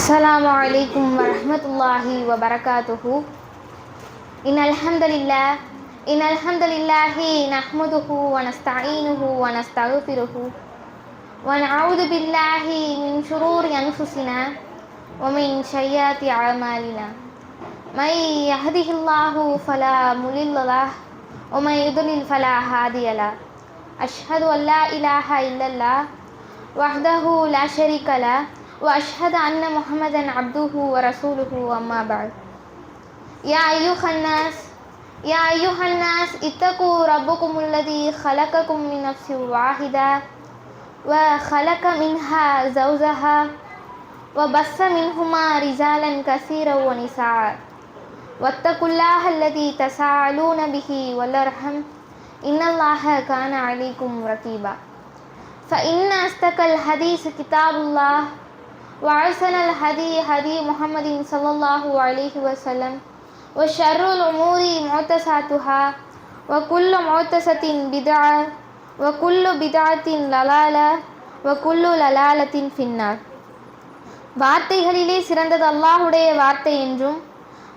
Assalamu alaikum wa rahmatullahi wa barakatuhu. Innal hamdalillahi nahmaduhu wa nasta'inuhu wa nastaghfiruhu wa na'udzu billahi min shururi anfusina wa min sayyiati a'malina. May yahdihillahu fala mudilla lahu wa may yudlil fala hadiya lahu. Ashhadu an la ilaha illallah wahdahu la sharika lahu wa ashhadu anna Muhammadan abduhu wa rasuluhu amma ba'd. Ya ayyuhan nas ittaqu rabbakumul ladzi khalaqakum min nafsin wahidah wa khalaqa minha zawjaha wa bassa minhuma rijalan katsiran wa nisaa. Wattaqullaha alladzi tasaaluna bihi wal arham innallaha kana 'alaykum raqiba. Fa inna astaqal hadits kitabullah wa ahsanal hadi Muhammadin sallallahu alaihi wasallam wa syarrul umuri muhtasatuha wa kullu muhtasatin bid'ah wa kullu bid'atin lalalah wa kullu lalalatin finnar. வார்த்தைகளிலே சிறந்தது அல்லாஹுடைய வார்த்தை என்றும்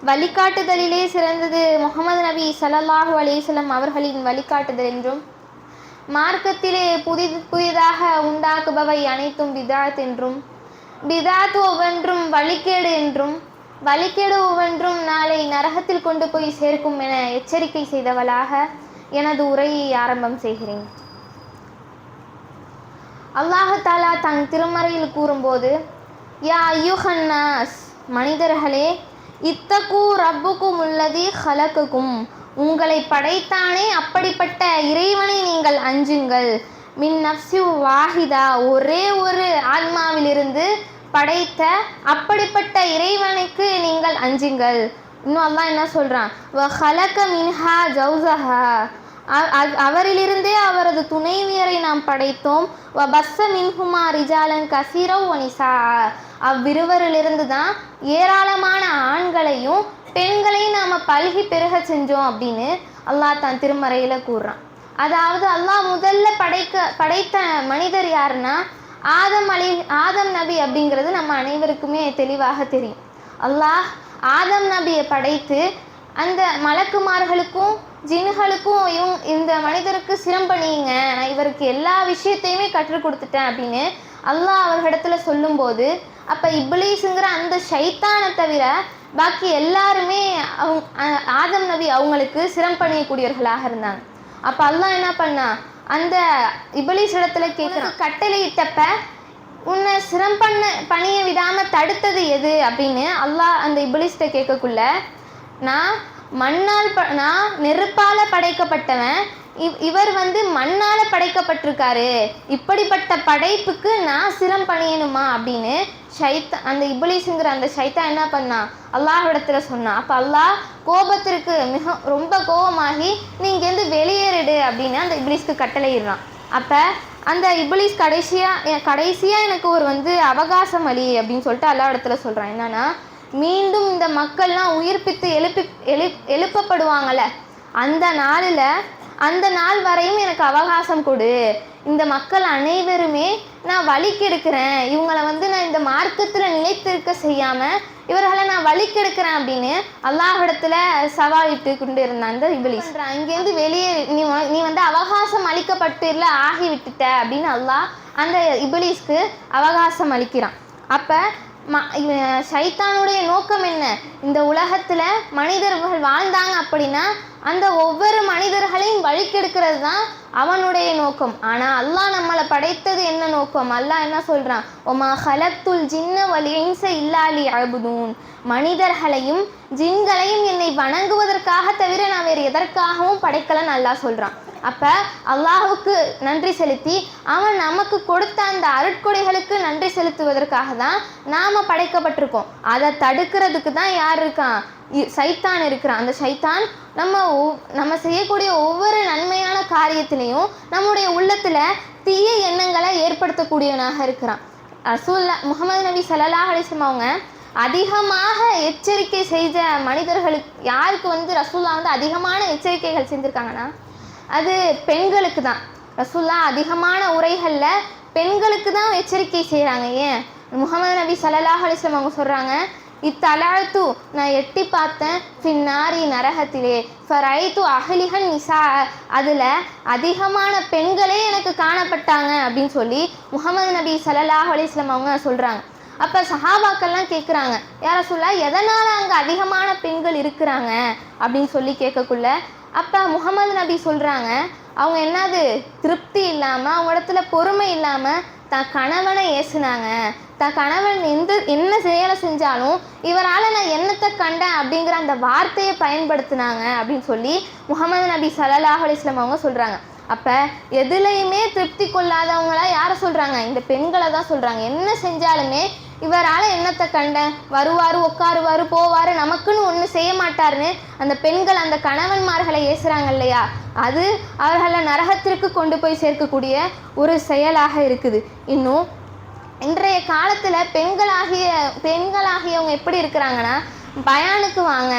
வழிகாட்டுதலிலே சிறந்தது முஹம்மது நபி ஸல்லல்லாஹு அலைஹி வஸல்லம் அவர்களின் வழிகாட்டுதல் என்றும் மார்க்கத்திலே புதிதாக உண்டாக்குபவை அனைத்தும் பிதாத் என்றும் பிதாத் ஒவ்வொன்றும் வழிகேடு என்றும் வழிகேடு ஒவ்வொன்றும் நாளை நரகத்தில் கொண்டு போய் சேர்க்கும் என எச்சரிக்கை செய்தவளாக எனது உரையை ஆரம்பம் செய்கிறேன். அல்லாஹ் தஆலா தன் திருமறையில் கூறும்போது, யா அய்யுஹன் நாஸ், மனிதர்களே, இத்தகு ரப்புக்கும் உள்ளதி ஹலக்குக்கும், உங்களை படைத்தானே அப்படிப்பட்ட இறைவனை நீங்கள் அஞ்சுங்கள். மின் நஃப்சி வாஹிதா, ஒரே ஒரு ஆத்மாவிலிருந்து படைத்த அப்படிப்பட்ட இறைவனுக்கு நீங்கள் அஞ்சுங்கள். இன்னும் அல்லாஹ் என்ன சொல்றான், வ ஹலக மின்ஹா ஜௌஸஹா, அவரிலிருந்தே அவரது துணைவியரை நாம் படைத்தோம். வ பஸ்ஸ மின்ஹுமா ரிஜாலன் கஸீரன் வ நிஸா, அவ்விருவரிலிருந்து தான் ஏராளமான ஆண்களையும் பெண்களையும் நாம் பல்கி பெருக செஞ்சோம் அப்படின்னு அல்லாஹ் தன் திருமறையில் கூறுறான். அதாவது அல்லாஹ் முதல்ல படைத்த மனிதர் யாருன்னா ஆதம் நபி அப்படிங்கிறது நம்ம அனைவருக்குமே தெளிவாக தெரியும். அல்லாஹ் ஆதம் நபியை படைத்து அந்த மலக்குமார்களுக்கும் ஜின்களுக்கும் இந்த மனிதருக்கு சிரம்பணியுங்க, நான் இவருக்கு எல்லா விஷயத்தையுமே கற்றுக் கொடுத்துட்டேன் அப்படின்னு அல்லாஹ் அவர்களிடத்துல சொல்லும்போது, அப்போ இப்லீஸுங்கிற அந்த ஷைத்தானை தவிர பாக்கி எல்லாருமே ஆதம் நபி அவங்களுக்கு சிரம்பணியக்கூடியவர்களாக இருந்தாங்க. அப்போ அல்லாஹ் என்ன பண்ணா, அந்த இப்லீஸ் இடத்துல கேட்குறான், கட்டளையிட்டப்ப உன்னை பணிய விடாமல் தடுத்தது எது அப்படின்னு அல்லாஹ் அந்த இப்லீஸ்கிட்ட கேட்கக்குள்ள, நான் நெருப்பால் படைக்கப்பட்டவன், இவர் மண்ணால் படைக்கப்பட்டிருக்காரு, இப்படிப்பட்ட படைப்புக்கு நான் சிரம் பணியணுமா அப்படின்னு அந்த இப்லீஸுங்கிற அந்த ஷைத்தான் என்ன பண்ணா, அல்லாஹ்விடத்துல சொன்னான். அப்போ அல்லாஹ் கோபத்திற்கு ரொம்ப கோபமாகி நீ இங்கேருந்து வெளியேறிடு அப்படின்னு அந்த இப்லீஸ்க்கு கட்டளையிடுறான். அப்போ அந்த இப்லீஸ் கடைசியாக எனக்கு ஒரு அவகாசம் அளி அப்படின்னு சொல்லிட்டு அல்லாஹ்விடத்துல சொல்கிறான். என்னன்னா, மீண்டும் இந்த மக்கள்லாம் உயிர்ப்பித்து எழுப்பப்படுவாங்கள்ல, அந்த நாள் வரையும் எனக்கு அவகாசம் கொடு. இந்த மக்கள் அனைவருமே நான் வழிக்கெடுக்கிறேன், இவங்களை நான் இந்த மார்க்கத்தில் நிலைத்திருக்க செய்யாமல் இவர்களை நான் வழிக்கெடுக்கிறேன் அப்படின்னு அல்லாஹ்விடத்துல சவாலிட்டு கொண்டு இருந்தான் அந்த இப்லீஸ். அங்கேருந்து வெளியே நீ அவகாசம் அளிக்கப்பட்டுல ஆகிவிட்டுட்ட அப்படின்னு அல்லாஹ் அந்த இப்லீஸ்க்கு அவகாசம் அளிக்கிறான். அப்போ ஷைத்தானுடைய நோக்கம் என்ன, இந்த உலகத்தில் மனிதர்கள் வாழ்ந்தாங்க அப்படின்னா அந்த ஒவ்வொரு மனிதர்களையும் வழிக்கெடுக்கிறது தான் அவனுடைய நோக்கம். ஆனால் அல்லாஹ் நம்மளை படைத்தது என்ன நோக்கம், அல்லாஹ் என்ன சொல்கிறான், ஒமா ஹலக்துல் ஜின்ன வல் இன்ஸ இல்லா லியஅ்புதூன், மனிதர்களையும் ஜின்களையும் என்னை வணங்குவதற்காக தவிர நான் வேறு எதற்காகவும் படைக்கலன்னு அல்லாஹ் சொல்கிறான். அப்போ அல்லாஹுக்கு நன்றி செலுத்தி அவன் நமக்கு கொடுத்த அந்த அருட்கொடைகளுக்கு நன்றி செலுத்துவதற்காக தான் நாம் படைக்கப்பட்டிருக்கோம். அதை தடுக்கிறதுக்கு தான் யார் இருக்கான், சைத்தான் இருக்கிறான். அந்த சைத்தான் நம்ம செய்யக்கூடிய ஒவ்வொரு நன்மையான காரியத்திலையும் நம்முடைய உள்ளத்தில் தீய எண்ணங்களை ஏற்படுத்தக்கூடியவனாக இருக்கிறான். முஹம்மது நபி ஸல்லல்லாஹு அலைஹி வஸல்லம் அவங்க அதிகமாக எச்சரிக்கை செய்த மனிதர்களுக்கு யாருக்கு ரசூலுல்லாஹ் அதிகமான எச்சரிக்கைகள் செஞ்சுருக்காங்கன்னா அது பெண்களுக்கு தான். ரசூலுல்லாஹ் அதிகமான உரைகளில் பெண்களுக்கு தான் எச்சரிக்கை செய்கிறாங்க. ஏன், முஹம்மது நபி ஸல்லல்லாஹு அலைஹி வஸல்லம் அவங்க சொல்கிறாங்க, இத்தலஅத்து நான் எட்டி பார்த்தேன் ஃபின்னாரி நரகத்திலே ஃபரைத்து அஹ்லிஹன் நிசா அதில் அதிகமான பெண்களே எனக்கு காணப்பட்டாங்க அப்படின்னு சொல்லி முஹம்மது நபி ஸல்லல்லாஹு அலைஹி வஸல்லம் அவங்க சொல்கிறாங்க. அப்போ சஹாபாக்கள்லாம் கேட்குறாங்க, யார சொல்ல எதனால் அங்கே அதிகமான பெண்கள் இருக்கிறாங்க அப்படின்னு சொல்லி கேட்கக்குள்ள அப்போ முஹம்மது நபி சொல்கிறாங்க, அவங்க என்னது திருப்தி இல்லாமல் அவங்க இடத்துல பொறுமை இல்லாமல் தன் கணவனை ஏசுனாங்க. தன் கணவன் என்ன செயலை செஞ்சாலும் இவரால் நான் என்னத்தை கண்டேன் அப்படிங்கிற அந்த வார்த்தையை பயன்படுத்தினாங்க அப்படின்னு சொல்லி முஹம்மது நபி ஸல்லல்லாஹு அலைஹி வஸல்லம் அவங்க சொல்கிறாங்க. அப்போ எதுலையுமே திருப்தி கொள்ளாதவங்களா யாரை சொல்கிறாங்க? இந்த பெண்களை தான் சொல்கிறாங்க. என்ன செஞ்சாலுமே இவரால் என்னத்தை கண்டேன், வருவார் உட்காருவார் போவார், நமக்குன்னு ஒன்று செய்ய மாட்டார்னு அந்த பெண்கள் அந்த கணவன்மார்களை ஏசுகிறாங்க இல்லையா, அது அவர்களை நரகத்திற்கு கொண்டு போய் சேர்க்கக்கூடிய ஒரு செயலாக இருக்குது. இன்னும் இன்றைய காலத்தில் பெண்களாகியவங்க எப்படி இருக்கிறாங்கன்னா, பயானுக்கு வாங்க,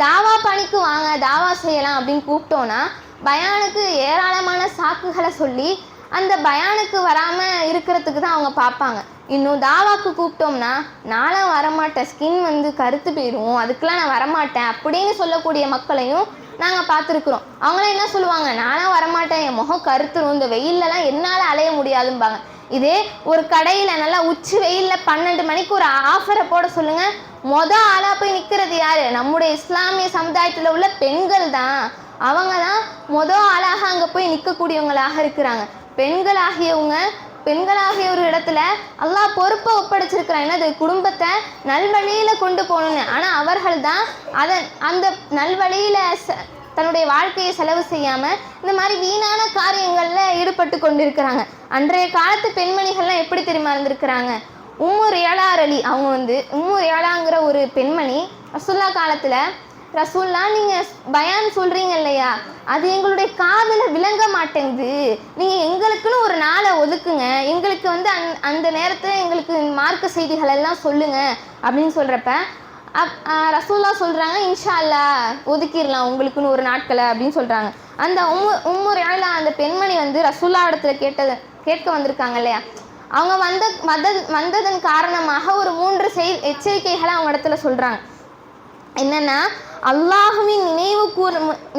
தாவா பணிக்கு வாங்க, தாவா செய்யலாம் அப்படின்னு கூப்பிட்டோன்னா பயானுக்கு ஏராளமான சாக்குகளை சொல்லி அந்த பயானுக்கு வராமல் இருக்கிறதுக்கு தான் அவங்க பார்ப்பாங்க. இன்னும் தாவாக்கு கூப்பிட்டோம்னா நானும் வரமாட்டேன், ஸ்கின் கருத்து போயிடும், அதுக்கெலாம் நான் வரமாட்டேன் அப்படின்னு சொல்லக்கூடிய மக்களையும் நாங்கள் பார்த்துருக்குறோம். அவங்களாம் என்ன சொல்லுவாங்க, நானும் வரமாட்டேன், என் முகம் கருத்துரும், இந்த வெயிலெலாம் என்னால் அலைய முடியாதும்பாங்க. இதே ஒரு கடையில் நல்லா உச்சி வெயிலில் 12 மணிக்கு ஒரு ஆஃபரை போட சொல்லுங்கள், ஆளாக போய் நிற்கிறது யார்? நம்முடைய இஸ்லாமிய சமுதாயத்தில் உள்ள பெண்கள் தான். அவங்க தான் ஆளாக அங்கே போய் நிற்கக்கூடியவங்களாக இருக்கிறாங்க. பெண்களாகிய ஒரு இடத்துல அல்லாஹ் பொறுப்பை ஒப்படைச்சிருக்கிறான், என்னது குடும்பத்தை நல்வழியில் கொண்டு போகணுன்னு. ஆனால் அவர்கள் தான் அந்த நல்வழியில் தன்னுடைய வாழ்க்கையை செலவு செய்யாமல் இந்த மாதிரி வீணான காரியங்களில் ஈடுபட்டு கொண்டிருக்கிறாங்க. அன்றைய காலத்து பெண்மணிகள்லாம் எப்படி தெரியுமா இருந்திருக்கிறாங்க? உம்மு ரியாலா அலி அவங்க உம்மு ரியாலாங்கிற ஒரு பெண்மணி ரசூல்லா காலத்தில், ரசூல்லா நீங்கள் பயான் சொல்கிறீங்க இல்லையா, அது எங்களுடைய காதில் விளங்க மாட்டேங்குது, நீங்கள் எங்களுக்குன்னு ஒரு நாளை ஒதுக்குங்க, எங்களுக்கு அந்த நேரத்தில் எங்களுக்கு மார்க்க செய்திகள் எல்லாம் சொல்லுங்கள் அப்படின்னு சொல்கிறப்ப ரசூல்லா சொல்கிறாங்க, இன்ஷா அல்லாஹ் ஒதுக்கிடலாம் உங்களுக்குன்னு ஒரு நாட்களை அப்படின்னு சொல்கிறாங்க. அந்த உம்மு ரியாலா அந்த பெண்மணி ரசூல்லா இடத்துல கேட்க வந்திருக்காங்க இல்லையா, அவங்க வந்ததன் காரணமாக ஒரு 3 எச்சரிக்கைகளை அவங்க இடத்துல சொல்கிறாங்க. என்னென்னா, அல்லாஹுவின்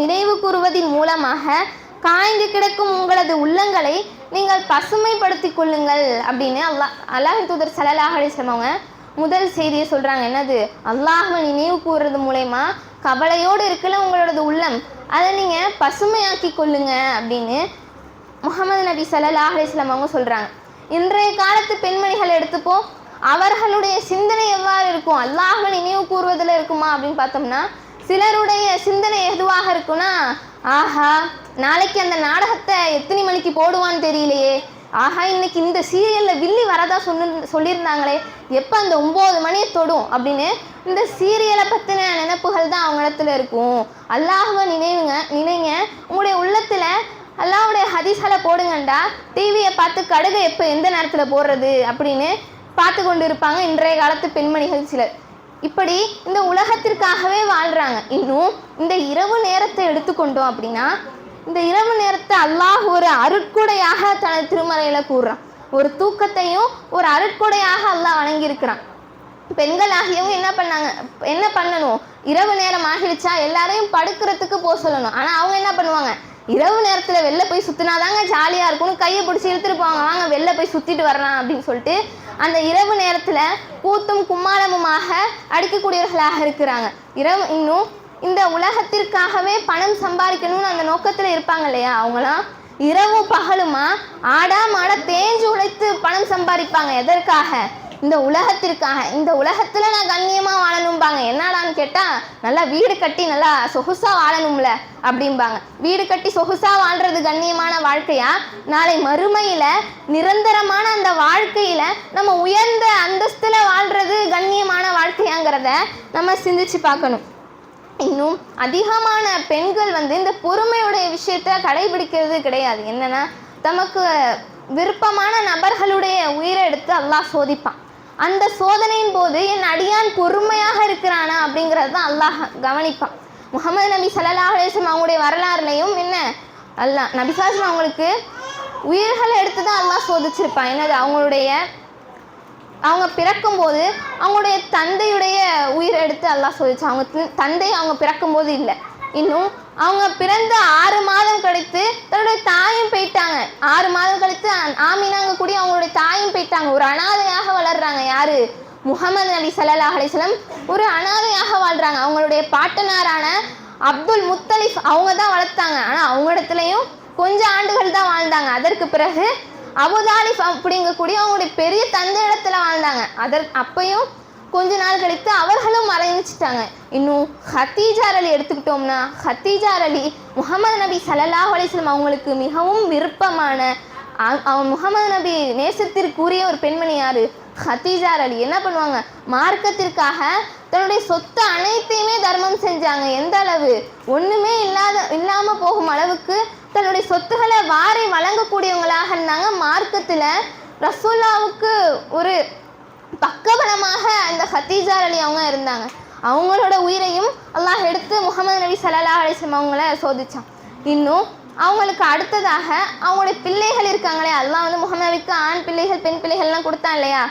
நினைவு கூறுவதின் மூலமாக காய்ந்து கிடக்கும் உங்களது உள்ளங்களை நீங்கள் பசுமைப்படுத்தி கொள்ளுங்கள் அப்படின்னு அல்லாஹ்வின் தூதர் ஸல்லல்லாஹு அலைஹி வஸல்லம் அவங்க முதல் செய்தியை சொல்கிறாங்க. என்னது? அல்லாஹ்வை நினைவு கூறுறது மூலமா கவலையோடு இருக்கல உங்களோடது உள்ளம், அதை நீங்கள் பசுமையாக்கி கொள்ளுங்க அப்படின்னு முஹம்மது நபி ஸல்லல்லாஹு அலைஹி வஸல்லம் அவங்க சொல்கிறாங்க. இன்றைய காலத்து பெண்மணிகள் எடுத்துப்போம், அவர்களுடைய சிந்தனை எவ்வாறு இருக்கும்? அல்லாஹ்வை நினைவு கூறுவதில் இருக்குமா அப்படின்னு பார்த்தோம்னா, சிலருடைய சிந்தனை எதுவாக இருக்குன்னா, ஆஹா நாளைக்கு அந்த நாடகத்தை எத்தனை மணிக்கு போடுவான்னு தெரியலையே, ஆஹா இன்னைக்கு இந்த சீரியலில் வில்லி வரதா சொல்லியிருந்தாங்களே, எப்போ அந்த 9 மணியை தொடும் அப்படின்னு இந்த சீரியலை பற்றின நினைப்புகள் தான் அவங்க இடத்துல இருக்கும். அல்லாஹ்வை நினைங்க, உங்களுடைய உள்ளத்தில் அல்லாஹ்வுடைய ஹதீஸ்களை போடுங்கண்டா, டிவியை பார்த்து கடுகை எப்போ எந்த நேரத்தில் போடுறது அப்படின்னு பார்த்து கொண்டு இருப்பாங்க இன்றைய காலத்து பெண்மணிகள் சிலர். இப்படி இந்த உலகத்திற்காகவே வாழ்கிறாங்க. இன்னும் இந்த இரவு நேரத்தை எடுத்துக்கொண்டோம் அப்படின்னா, இந்த இரவு நேரத்தை அல்லாஹ் ஒரு அருட்கொடையாக தனது திருமறையில் கூறுறான். ஒரு தூக்கத்தையும் ஒரு அருட்கொடையாக அல்லாஹ் வழங்கியிருக்கிறான். பெண்கள் ஆகியவங்க என்ன பண்ணணும்? இரவு நேரம் ஆகிடுச்சா எல்லாரையும் படுக்கிறதுக்கு போக சொல்லணும். ஆனால் அவங்க என்ன பண்ணுவாங்க? இரவு நேரத்தில் வெளில போய் சுற்றினாதாங்க ஜாலியாக இருக்கும்னு கையை பிடிச்சி இழுத்துட்டு போவாங்க, வாங்க வெளில போய் சுற்றிட்டு வரலாம் அப்படின்னு சொல்லிட்டு அந்த இரவு நேரத்தில் கூத்தும் கும்மாளமுமாக அடிக்கக்கூடியவர்களாக இருக்கிறாங்க. இன்னும் இந்த உலகத்திற்காகவே பணம் சம்பாதிக்கணும்னு அந்த நோக்கத்தில் இருப்பாங்க இல்லையா, அவங்களாம் இரவும் பகலுமா ஆடா மாட தேஞ்சு உழைத்து பணம் சம்பாதிப்பாங்க. எதற்காக? இந்த உலகத்திற்காக. இந்த உலகத்தில் நான் கண்ணியமாக வாழணும்பாங்க. என்னடான்னு கேட்டால், நல்லா வீடு கட்டி நல்லா சொகுசாக வாழணும்ல அப்படிம்பாங்க. வீடு கட்டி சொகுசாக வாழ்கிறது கண்ணியமான வாழ்க்கையா? நாளை மறுமையில் நிரந்தரமான அந்த வாழ்க்கையில் நம்ம உயர்ந்த அந்தஸ்தில் வாழ்கிறது கண்ணியமான வாழ்க்கையாங்கிறத நம்ம சிந்திச்சு பார்க்கணும். இன்னும் அதிகமான பெண்கள் இந்த பொறுமையுடைய விஷயத்தை கடைபிடிக்கிறது கிடையாது. என்னென்னா, தமக்கு விருப்பமான நபர்களுடைய உயிரை எடுத்து அல்லாஹ் சோதிப்பான். அந்த சோதனையின் போது என் அடியான் பொறுமையாக இருக்கிறானா அப்படிங்கிறது தான் அல்லாஹ் கவனிப்பான். முஹம்மது நபி ஸல்லல்லாஹு அலைஹி வஸல்லம் அவங்களுடைய வரலாறுலையும் அல்லாஹ் நபி ஸல்லல்லாஹு அவங்களுக்கு உயிர்களை எடுத்து தான் அல்லாஹ் சோதிச்சிருப்பான். என்னது? அவங்களுடைய அவங்க பிறக்கும்போது அவங்களுடைய தந்தையுடைய உயிரை எடுத்து அல்லாஹ் சொல்லிச்சு. அவங்க தந்தை அவங்க பிறக்கும்போது இல்லை. இன்னும் அவங்க பிறந்த 6 மாதம் கழித்து தன்னுடைய தாயும் போயிட்டாங்க. 6 மாதம் கழித்து ஆமீனாங்க கூடி அவங்களுடைய தாயும் போயிட்டாங்க. ஒரு அனாதையாக வளர்றாங்க. யாரு? முஹம்மது நபி ஸல்லல்லாஹு அலைஹி வஸல்லம் ஒரு அனாதையாக வாழ்றாங்க. அவங்களுடைய பாட்டனாரான அப்துல் முத்தலிஃப் அவங்க தான் வளர்த்தாங்க. ஆனால் அவங்களிடத்துலையும் கொஞ்சம் ஆண்டுகள் தான் வாழ்ந்தாங்க. அதற்கு பிறகு அபுதாலிஃப் அப்படிங்கக்கூடிய அவங்களுடைய பெரிய தந்தை இடத்துல வாழ்ந்தாங்க. அப்பையும் கொஞ்ச நாள் கழித்து அவர்களும் மறைஞ்சிட்டாங்க. இன்னும் ஹதீஜா அலி எடுத்துக்கிட்டோம்னா, ஹதீஜா அலி முஹம்மது நபி ஸல்லல்லாஹு அலைஹி வஸல்லம் அவங்களுக்கு மிகவும் விருப்பமான முஹம்மது நபி நேசத்திற்குரிய ஒரு பெண்மணி. யாரு? ஹதீஜா அலி. என்ன பண்ணுவாங்க? மார்க்கத்திற்காக தன்னுடைய சொத்து அனைத்தையுமே தர்மம் செஞ்சாங்க. எந்த அளவு? ஒன்றுமே இல்லாம போகும் அளவுக்கு தன்னுடைய சொத்துக்களை வாரி வழங்கக்கூடியவங்களாக இருந்தாங்க. மார்க்கத்தில் ரசூலுல்லாவுக்கு ஒரு பக்கபலமாக அந்த ஹதீஜா அலி அவங்க இருந்தாங்க. அவங்களோட உயிரையும் அல்லாஹ் எடுத்து முஹம்மது நபி ஸல்லல்லாஹு அலைஹி வஸல்லம் அவங்கள சோதிச்சான். இன்னும் அவங்களுக்கு அடுத்ததாக அவங்களுடைய பிள்ளைகள் இருக்காங்களே, அல்லாஹ் வந்து முஹம்மது நபிக்கு ஆண் பிள்ளைகள் பெண் பிள்ளைகள்லாம் கொடுத்தான் இல்லையா?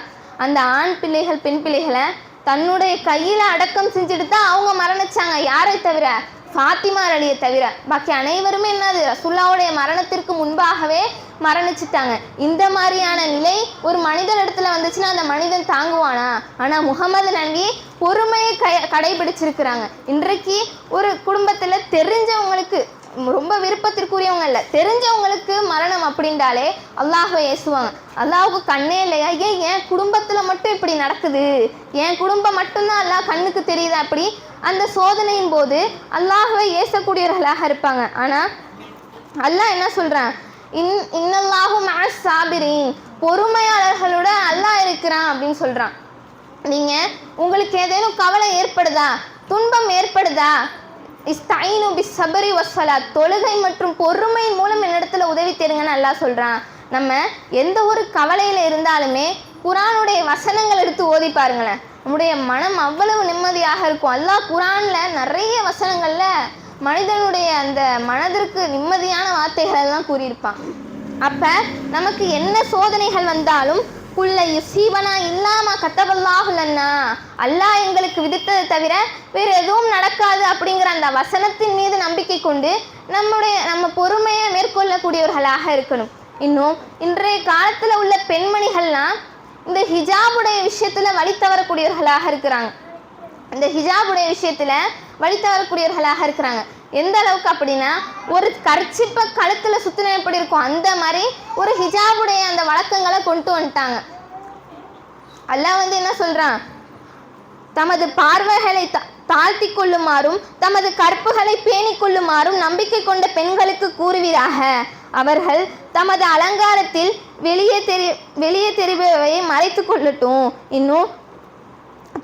அந்த ஆண் பிள்ளைகள் பெண் பிள்ளைகளை தன்னுடைய கையில் அடக்கம் செஞ்சுட்டு தான் அவங்க மரணிச்சாங்க. யாரை தவிர? ஃபாத்திமா அலியை தவிர. பாக்கி அனைவருமே என்னது? ரசூலுல்லாஹ்வுடைய மரணத்திற்கு முன்பாகவே மரணிச்சிட்டாங்க. இந்த மாதிரியான நிலை ஒரு மனிதன் இடத்துல வந்துச்சுன்னா அந்த மனிதன் தாங்குவானா? ஆனால் முஹம்மது நபி பொறுமையை கடைபிடிச்சிருக்கிறாங்க. இன்றைக்கு ஒரு குடும்பத்தில் தெரிஞ்சவங்களுக்கு, ரொம்ப விருப்பத்திற்குரியவங்க இல்லை, தெரிஞ்சவங்களுக்கு மரணம் அப்படின்றாலே அல்லாஹ்வை ஏசுவாங்க. அல்லாஹ்வுக்கு கண்ணே இல்லையா? ஏன் குடும்பத்தில் மட்டும் இப்படி நடக்குது? என் குடும்பம் மட்டும்தான் அல்லாஹ் கண்ணுக்கு தெரியுது? அப்படி அந்த சோதனையின் போது அல்லாஹ்வை ஏசக்கூடியவர்களாக இருப்பாங்க. ஆனால் அல்லாஹ் என்ன சொல்கிறான்? இன்னல்லாஹு மஅஸ் சாபிரீன், பொறுமையாளர்களோட அல்லாஹ் இருக்கிறான் அப்படின்னு சொல்கிறான். நீங்கள் உங்களுக்கு ஏதேனும் கவலை ஏற்படுதா, துன்பம் ஏற்படுதா, இஸ்தைனு பிஸ்ஸப்ரி வஸ்ஸலாத், தொழுகை மற்றும் பொறுமையின் மூலம் என்னிடத்துல உதவி தேடுங்கன்னு அல்லாஹ் சொல்கிறான். நம்ம எந்த ஒரு கவலையில் இருந்தாலுமே குர்ஆனுடைய வசனங்கள் எடுத்து ஓதி பாருங்களேன், நம்முடைய மனம் அவ்வளவு நிம்மதியாக இருக்கும். அல்லாஹ் குர்ஆனில் நிறைய வசனங்களில் மனிதனுடைய அந்த மனதிற்கு நிம்மதியான வார்த்தைகள் எல்லாம் கூறியிருப்பான். அப்போ நமக்கு என்ன சோதனைகள் வந்தாலும் குல்ல யுசீபனா இல்லாம கத்தபல்லாஹு லன்னா, அல்லாஹ் எங்களுக்கு விதித்ததை தவிர வேறு எதுவும் நடக்காது அப்படிங்கிற அந்த வசனத்தின் மீது நம்பிக்கை கொண்டு நம்ம பொறுமையை மேற்கொள்ளக்கூடியவர்களாக இருக்கணும். இன்னும் இன்றைய காலத்தில் உள்ள பெண்மணிகள்லாம் இந்த ஹிஜாபுடைய விஷயத்தில் வழி தவறக்கூடியவர்களாக இருக்கிறாங்க. இந்த ஹிஜாபுடைய விஷயத்தில் வழி தவறக்கூடியவர்களாக இருக்கிறாங்க. எந்த அளவுக்கு அப்படின்னா, ஒரு கர்ச்சிப்பை கழுத்தில் சுற்றின எப்படி இருக்கும் அந்த மாதிரி ஒரு ஹிஜாபுடைய அந்த வழக்கங்களை கொண்டு வந்துட்டாங்க. அல்லாஹ் வந்து என்ன சொல்கிறான்? தமது பார்வைகளை தாழ்த்தி கொள்ளுமாறும் தமது கற்புகளை பேணி கொள்ளுமாறும் நம்பிக்கை கொண்ட பெண்களுக்கு கூறுவீராக. அவர்கள் தமது அலங்காரத்தில் வெளியே தெரிபவை மறைத்து கொள்ளட்டும். இன்னும்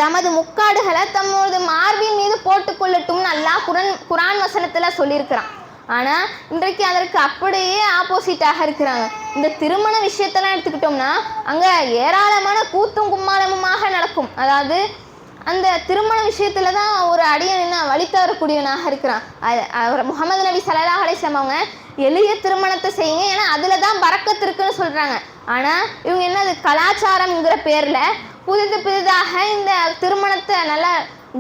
தமது முக்காடுகளை தமது மார்பின் மீது போட்டுக்கொள்ளட்டும்னு அல்லாஹ் குர்ஆன் வசனத்தில் சொல்லியிருக்கிறான். ஆனால் இன்றைக்கு அதற்கு அப்படியே ஆப்போசிட்டாக இருக்கிறாங்க. இந்த திருமண விஷயத்தெல்லாம் எடுத்துக்கிட்டோம்னா அங்கே ஏராளமான கூத்தும் கும்மாளமுமாக நடக்கும். அதாவது அந்த திருமண விஷயத்தில் தான் ஒரு அடியன் என்ன வழி தவறக்கூடியவனாக இருக்கிறான். முஹம்மது நபி ஸல்லல்லாஹு அலைஹி வஸல்லம் அவங்க எளிய திருமணத்தை செய்யுங்க, ஏன்னா அதில் தான் பரக்கத்து இருக்குன்னு சொல்கிறாங்க. ஆனால் இவங்க என்ன, அது கலாச்சாரம்ங்கிற பேரில் புதிதாக இந்த திருமணத்தை நல்லா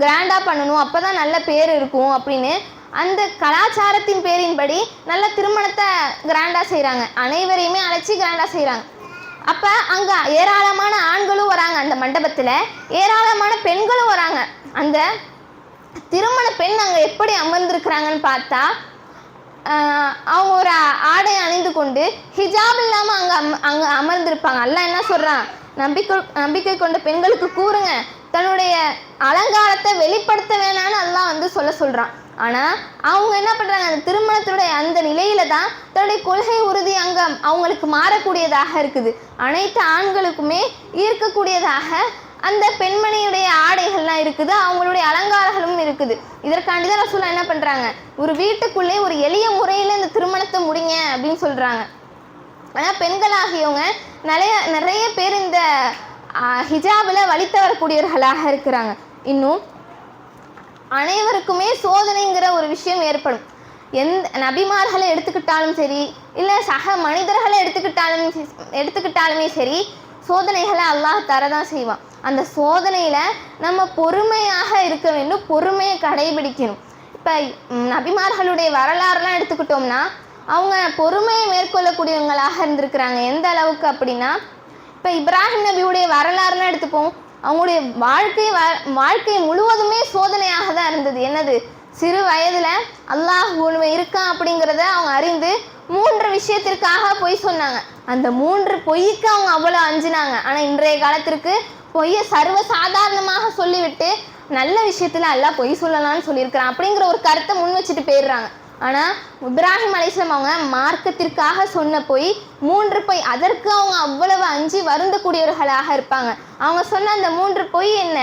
கிராண்டாக பண்ணணும், அப்போ தான் நல்ல பேர் இருக்கும் அப்படின்னு அந்த கலாச்சாரத்தின் பேரின்படி நல்ல திருமணத்தை கிராண்டாக செய்கிறாங்க. அனைவரையுமே அழைச்சி கிராண்டாக செய்கிறாங்க. அப்போ அங்கே ஏராளமான ஆண்களும் வராங்க, அந்த மண்டபத்தில் ஏராளமான பெண்களும் வராங்க. அந்த திருமண பெண் அங்கே எப்படி அமர்ந்திருக்கிறாங்கன்னு பார்த்தா, அவங்க ஒரு ஆடை அணிந்து கொண்டு ஹிஜாப் இல்லாமல் அங்கே அமர்ந்திருப்பாங்க. அல்லாஹ் என்ன சொல்கிறான்? நம்பிக்கை கொண்ட பெண்களுக்கு கூறுங்க, தன்னுடைய அலங்காரத்தை வெளிப்படுத்த வேணான்னு அல்லாஹ் வந்து சொல்கிறான். ஆனால் அவங்க என்ன பண்ணுறாங்க? அந்த திருமணத்துடைய அந்த நிலையில தான் தன்னுடைய கொள்கை உறுதி அங்கே அவங்களுக்கு மாறக்கூடியதாக இருக்குது. அனைத்து ஆண்களுக்குமே ஈர்க்கக்கூடியதாக அந்த பெண்மணியுடைய ஆடைகள்லாம் இருக்குது, அவங்களுடைய அலங்காரங்களும் இருக்குது. இதற்காண்டி தான் ரசூலுல்லாஹ் என்ன பண்ணுறாங்க? ஒரு வீட்டுக்குள்ளே ஒரு எளிய முறையில் இந்த திருமணத்தை முடிங்க அப்படின்னு சொல்கிறாங்க. ஆனால் பெண்களாகியவங்க நிறைய பேர் இந்த ஹிஜாபில் வழித்த வரக்கூடியவர்களாக இருக்கிறாங்க. இன்னும் அனைவருக்குமே சோதனைங்கிற ஒரு விஷயம் ஏற்படும். எந்த நபிமார்களை எடுத்துக்கிட்டாலும் சரி, இல்லை சக மனிதர்களை எடுத்துக்கிட்டாலுமே சரி, சோதனைகளை அல்லாஹ் தரதான் செய்வான். அந்த சோதனையில் நம்ம பொறுமையாக இருக்க வேண்டும், பொறுமையை கடைபிடிக்கணும். இப்போ நபிமார்களுடைய வரலாறுலாம் எடுத்துக்கிட்டோம்னா அவங்க பொறுமையை மேற்கொள்ளக்கூடியவங்களாக இருந்திருக்கிறாங்க. எந்த அளவுக்கு அப்படின்னா, இப்போ இப்ராஹிம் நபியுடைய வரலாறுலாம் எடுத்துப்போம். அவங்களுடைய வாழ்க்கை முழுவதுமே சோதனையாக தான் இருந்தது. என்னது? சிறு வயதில் அல்லாஹ் உண்மை இருக்கான் அப்படிங்கிறத அவங்க அறிந்து 3 விஷயத்திற்காக பொய் சொன்னாங்க. அந்த 3 பொய்க்கு அவங்க அவ்வளோ அஞ்சினாங்க. ஆனால் இன்றைய காலத்திற்கு பொய்யை சர்வ சாதாரணமாக சொல்லிவிட்டு நல்ல விஷயத்தில் அல்லாஹ் பொய் சொல்லலாம்னு சொல்லியிருக்கிறான் அப்படிங்கிற ஒரு கருத்தை முன் வச்சுட்டு போயிடுறாங்க. ஆனால் இப்ராஹிம் அலைஹிஸ்ஸலாம் அவங்க மார்க்கத்திற்காக சொன்ன பொய் 3 பொய், அதற்கு அவங்க அவ்வளவு அஞ்சி வருந்தக்கூடியவர்களாக இருப்பாங்க. அவங்க சொன்ன அந்த 3 பொய் என்ன?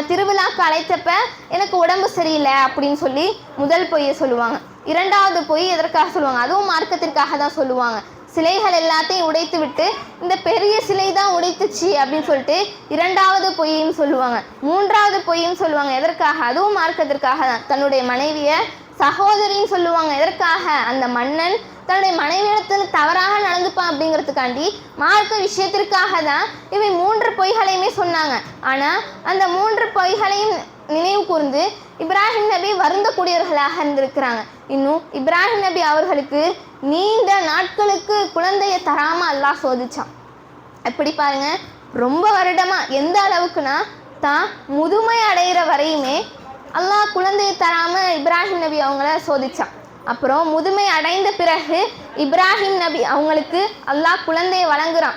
திருவிழாக்கு அழைத்தப்ப எனக்கு உடம்பு சரியில்லை அப்படின்னு சொல்லி முதல் பொய்யை சொல்லுவாங்க. 2வது பொய் எதற்காக சொல்லுவாங்க? அதுவும் மார்க்கத்திற்காக தான் சொல்லுவாங்க. சிலைகள் எல்லாத்தையும் உடைத்து விட்டு இந்த பெரிய சிலை தான் உடைத்துச்சு அப்படின்னு சொல்லிட்டு 2வது பொய்யும் சொல்லுவாங்க. 3வது பொய்யும் சொல்லுவாங்க. எதற்காக? அதுவும் மார்க்கத்திற்காக தான். தன்னுடைய மனைவியை சகோதரின்னு சொல்லுவாங்க. எதற்காக? அந்த மன்னன் தன்னுடைய மனைவியிடத்தில் தவறாக நடந்துப்பான் அப்படிங்கிறதுக்காண்டி மார்க்க விஷயத்திற்காக தான் இவை 3 பொய்களையுமே சொன்னாங்க. ஆனால் அந்த 3 பொய்களையும் நினைவு கூர்ந்து இப்ராஹிம் நபி வருந்தக்கூடியவர்களாக இருந்திருக்கிறாங்க. இன்னும் இப்ராஹிம் நபி அவர்களுக்கு நீண்ட நாட்களுக்கு குழந்தையை தராமல் அல்லாஹ் சோதிச்சான். எப்படி பாருங்க, ரொம்ப வருடமா, எந்த அளவுக்குன்னா தான் முதுமை அடைகிற வரையுமே அல்லாஹ் குழந்தையை தராமல் இப்ராஹிம் நபி அவங்கள சோதிச்சான். அப்புறம் முதுமை அடைந்த பிறகு இப்ராஹிம் நபி அவங்களுக்கு அல்லாஹ் குழந்தையை வழங்குறான்.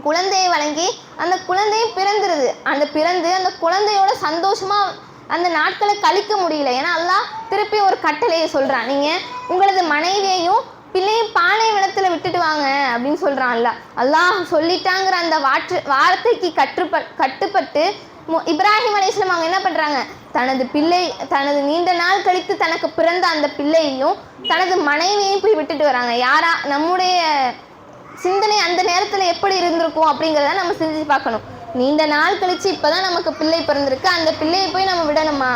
குழந்தையை வழங்கி அந்த குழந்தையும் பிறந்துருது. அந்த குழந்தையோட சந்தோஷமாக அந்த நாட்களை கழிக்க முடியல. ஏன்னா அல்லாஹ் திருப்பி ஒரு கட்டளையை சொல்கிறான், நீங்கள் உங்களது மனைவியையும் பிள்ளையும் பாலைவனத்தில் விட்டுட்டு வாங்க அப்படின்னு சொல்கிறான். அல்லாஹ் சொல்லிட்டாங்கிற அந்த வார்த்தைக்கு கட்டுப்பட்டு இப்ராஹிம் அலைஹிஸ்ஸலாம் அவங்க என்ன பண்ணுறாங்க? தனது நீண்ட நாள் கழித்து தனக்கு பிறந்த அந்த பிள்ளையையும் தனது மனைவியையும் போய் விட்டுட்டு வராங்க. நம்முடைய சிந்தனை அந்த நேரத்தில் எப்படி இருந்திருக்கும் அப்படிங்கிறத நம்ம சிந்திச்சு பார்க்கணும். நீண்ட நாள் கழித்து இப்போ தான் நமக்கு பிள்ளை பிறந்திருக்கு, அந்த பிள்ளையை போய் நம்ம விடணுமா?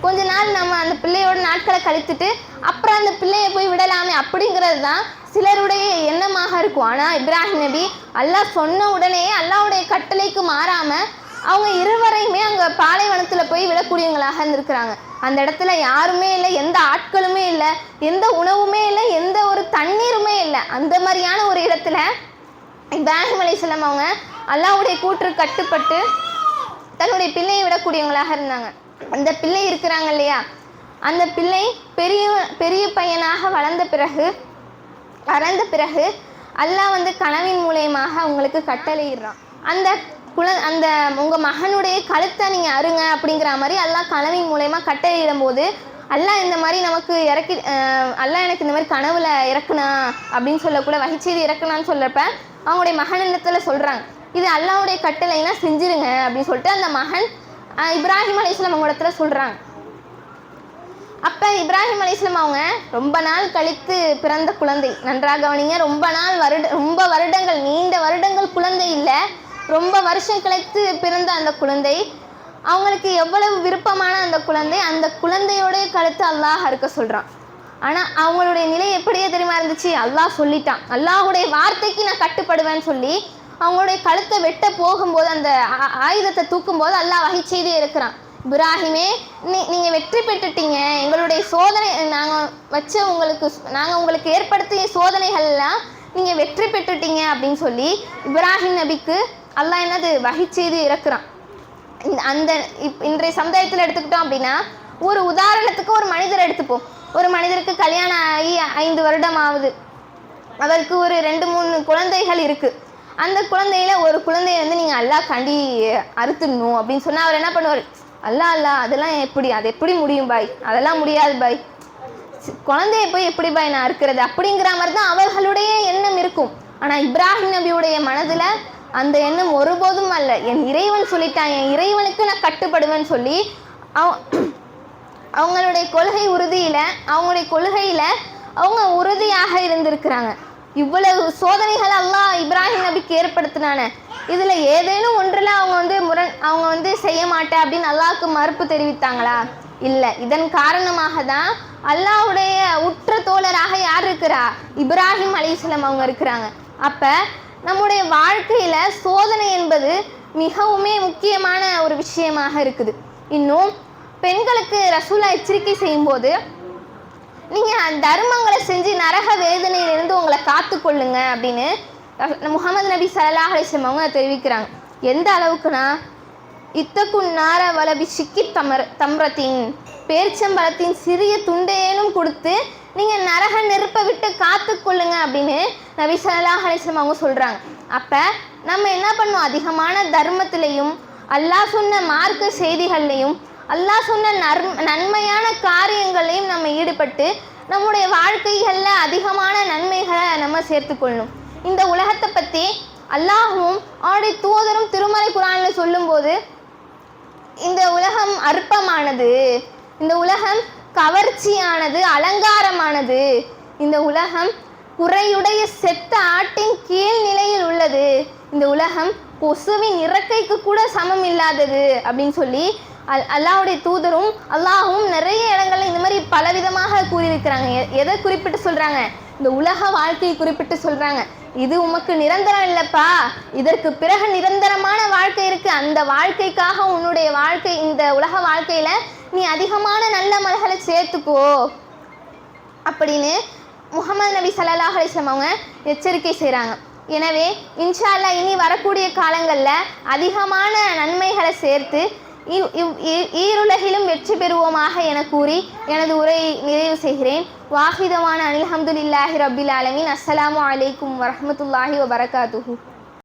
கொஞ்ச நாள் நம்ம அந்த பிள்ளையோட நாட்களை கழித்துட்டு அப்புறம் அந்த பிள்ளையை போய் விடலாமே அப்படிங்கிறது தான் சிலருடைய எண்ணமாக இருக்கும். ஆனால் இப்ராஹிம் நபி அல்லாஹ் சொன்ன உடனே அல்லாஹ்வுடைய கட்டளைக்கு மாறாமல் அவங்க இருவரையுமே அங்கே பாலைவனத்தில் போய் விடக்கூடியவங்களாக இருந்திருக்கிறாங்க. அந்த இடத்துல யாருமே இல்லை, எந்த ஆட்களுமே இல்லை, எந்த உணவுமே இல்லை, எந்த ஒரு தண்ணீருமே இல்லை. அந்த மாதிரியான ஒரு இடத்துல இப்ராஹிம் அலைஹிஸ்ஸலாம் அவங்க அல்லாஹ்வுடைய கூற்று கட்டுப்பட்டு தன்னுடைய பிள்ளையை விடக்கூடியவங்களாக இருந்தாங்க. அந்த பிள்ளை இருக்கிறாங்க இல்லையா, அந்த பிள்ளை பெரிய பையனாக வளர்ந்த பிறகு அல்லாஹ் வந்து கனவின் மூலயமாக அவங்களுக்கு கட்டளையிடுறான். அந்த உங்கள் மகனுடைய கழுத்தை நீங்கள் அருங்க அப்படிங்கிற மாதிரி அல்லாஹ் கனவின் மூலயமா கட்டளையிடும் போது அல்லாஹ் இந்த மாதிரி நமக்கு அல்லாஹ் எனக்கு இந்த மாதிரி கனவுல இறக்குனா அப்படின்னு சொல்லக்கூட வகைச்செய்தி இறக்குனான்னு சொல்கிறப்ப அவங்களுடைய மகனிடத்தில் சொல்கிறாங்க, இது அல்லாஹ்வுடைய கட்டளைனா செஞ்சிருங்க அப்படின்னு சொல்லிட்டு அந்த மகன் இப்ராஹிம் அலைஹிஸ்ஸலாம் அவங்க இடத்துல சொல்கிறாங்க. அப்போ இப்ராஹிம் அலைஹிஸ்ஸலாம் அவங்க ரொம்ப நாள் கழித்து பிறந்த குழந்தை, நன்றாக கவனிங்க, ரொம்ப வருடங்கள், நீண்ட வருடங்கள் குழந்தை இல்லை, ரொம்ப வருஷம் கழித்து பிறந்த அந்த குழந்தை, அவங்களுக்கு எவ்வளவு விருப்பமான அந்த குழந்தையோடைய கழுத்து அல்லாஹ் அறுக்க சொல்கிறான். ஆனால் அவங்களுடைய நிலை எப்படியே தெரியுமா இருந்துச்சு? அல்லாஹ் சொல்லிட்டான், அல்லாஹுடைய வார்த்தைக்கு நான் கட்டுப்படுவேன்னு சொல்லி அவங்களுடைய கழுத்தை வெட்ட போகும்போது அந்த ஆயுதத்தை தூக்கும்போது அல்லாஹ் வகை செய்தி இருக்கிறான், இப்ராஹிமே நீங்கள் வெற்றி பெற்றுட்டீங்க, எங்களுடைய சோதனை நாங்கள் உங்களுக்கு ஏற்படுத்திய சோதனைகள்லாம் நீங்கள் வெற்றி பெற்றுட்டீங்க அப்படின்னு சொல்லி இப்ராஹிம் நபிக்கு அல்லாஹ் என்னது வகை செய்தி இறக்குறான். இன்றைய சமுதாயத்தில் எடுத்துக்கிட்டோம் அப்படின்னா, ஒரு உதாரணத்துக்கு ஒரு மனிதர் எடுத்துப்போம். ஒரு மனிதருக்கு கல்யாணம் ஆகி 5 வருடம் ஆகுது, அவருக்கு ஒரு 2-3 குழந்தைகள் இருக்குது. அந்த குழந்தையில ஒரு குழந்தைய வந்து நீங்கள் அல்லாஹ் கண்டி அறுத்துடணும் அப்படின்னு சொன்னால் அவர் என்ன பண்ணுவார்? அல்லாஹ் அது எப்படி முடியும் பாய், அதெல்லாம் முடியாது பாய், குழந்தைய போய் எப்படி பாய் நான் அறுக்கிறது அப்படிங்கிற மாதிரி தான் அவர்களுடைய எண்ணம் இருக்கும். ஆனால் இப்ராஹிம் நபியுடைய மனதில் அந்த எண்ணம் ஒருபோதும் அல்ல. என் இறைவன் சொல்லிட்டான், என் இறைவனுக்கு நான் கட்டுப்படுவேன்னு சொல்லி அவங்களுடைய கொள்கையில் அவங்க உறுதியாக இருந்திருக்கிறாங்க. இவ்வளவு சோதனைகள் அல்லாஹ் இப்ராஹிம் நபிக்கு ஏற்படுத்தினான, இதில் ஏதேனும் ஒன்றில் அவங்க வந்து செய்ய மாட்டேன் அப்படின்னு அல்லாஹ்க்கு மறுப்பு தெரிவித்தாங்களா? இல்லை. இதன் காரணமாக தான் அல்லாஹ்வுடைய உற்ற தோழராக யார் இருக்கிறா? இப்ராஹிம் அலைஹிஸ்ஸலாம் அவங்க இருக்கிறாங்க. அப்போ நம்முடைய வாழ்க்கையில் சோதனை என்பது மிகவுமே முக்கியமான ஒரு விஷயமாக இருக்குது. இன்னும் பெண்களுக்கு ரசூலா எச்சரிக்கை செய்யும்போது, நீங்கள் தர்மங்களை செஞ்சு நரக வேதனையிலிருந்து உங்களை காத்துக்கொள்ளுங்க அப்படின்னு முகமது நபி ஸல்லல்லாஹு அலைஹி வஸல்லம் அவங்க தெரிவிக்கிறாங்க. எந்த அளவுக்குனா, இத்தக்குன் நார வலபி சிக்கி தம்ரத்தின், பேரிச்சம்பழத்தின் சிறிய துண்டையேனும் கொடுத்து நீங்கள் நரக நெருப்பை விட்டு காத்துக்கொள்ளுங்க அப்படின்னு நபி ஸல்லல்லாஹு அலைஹி வஸல்லம் அவங்க சொல்கிறாங்க. அப்போ நம்ம என்ன பண்ணோம், அதிகமான தர்மத்திலையும் அல்லாஹ் சொன்ன மார்க்க செய்திகள்லையும் அல்லாஹ் சொன்ன நன்மையான காரியங்களையும் நம்ம ஈடுபட்டு நம்முடைய வாழ்க்கைகளில் அதிகமான நன்மைகளை நம்ம சேர்த்துக்கொள்ளணும். இந்த உலகத்தை பற்றி அல்லாஹும் அவருடைய தூதரும் திருமறை குர்ஆனில் சொல்லும்போது, இந்த உலகம் அற்பமானது, இந்த உலகம் கவர்ச்சியானது, அலங்காரமானது, இந்த உலகம் குறையுடைய செத்த ஆட்டின் கீழ் நிலையில் உள்ளது, இந்த உலகம் கொசுவின் இறக்கைக்கு கூட சமம் இல்லாதது அப்படின்னு சொல்லி அல்லாஹ்வுடைய தூதரும் அல்லாஹும் நிறைய இடங்கள்ல இந்த மாதிரி பலவிதமாக கூறியிருக்கிறாங்க. எதை குறிப்பிட்டு சொல்கிறாங்க, இந்த உலக வாழ்க்கையை குறிப்பிட்டு சொல்கிறாங்க. இது உமக்கு நிரந்தரம் இல்லைப்பா, இதற்கு பிறகு நிரந்தரமான வாழ்க்கை இருக்குது, அந்த வாழ்க்கைக்காக உன்னுடைய வாழ்க்கை, இந்த உலக வாழ்க்கையில் நீ அதிகமான நல்ல மல்களை சேர்த்துக்கோ அப்படின்னு முகமது நபி ஸல்லல்லாஹு அலைஹி வஸல்லம் அவங்க எச்சரிக்கை செய்கிறாங்க. எனவே இன்ஷா அல்லாஹ் இனி வரக்கூடிய காலங்களில் அதிகமான நன்மைகளை சேர்த்து ஈருலகிலும் வெற்றி பெறுவோமாக என கூறி எனது உரையை நிறைவு செய்கிறேன். வாஹிதமான அல்ஹம்துலில்லாஹி ரப்பில் ஆலமீன். அஸ்ஸலாமு அலைக்கும் வரஹ்மத்துல்லாஹி வபரகாத்துஹு.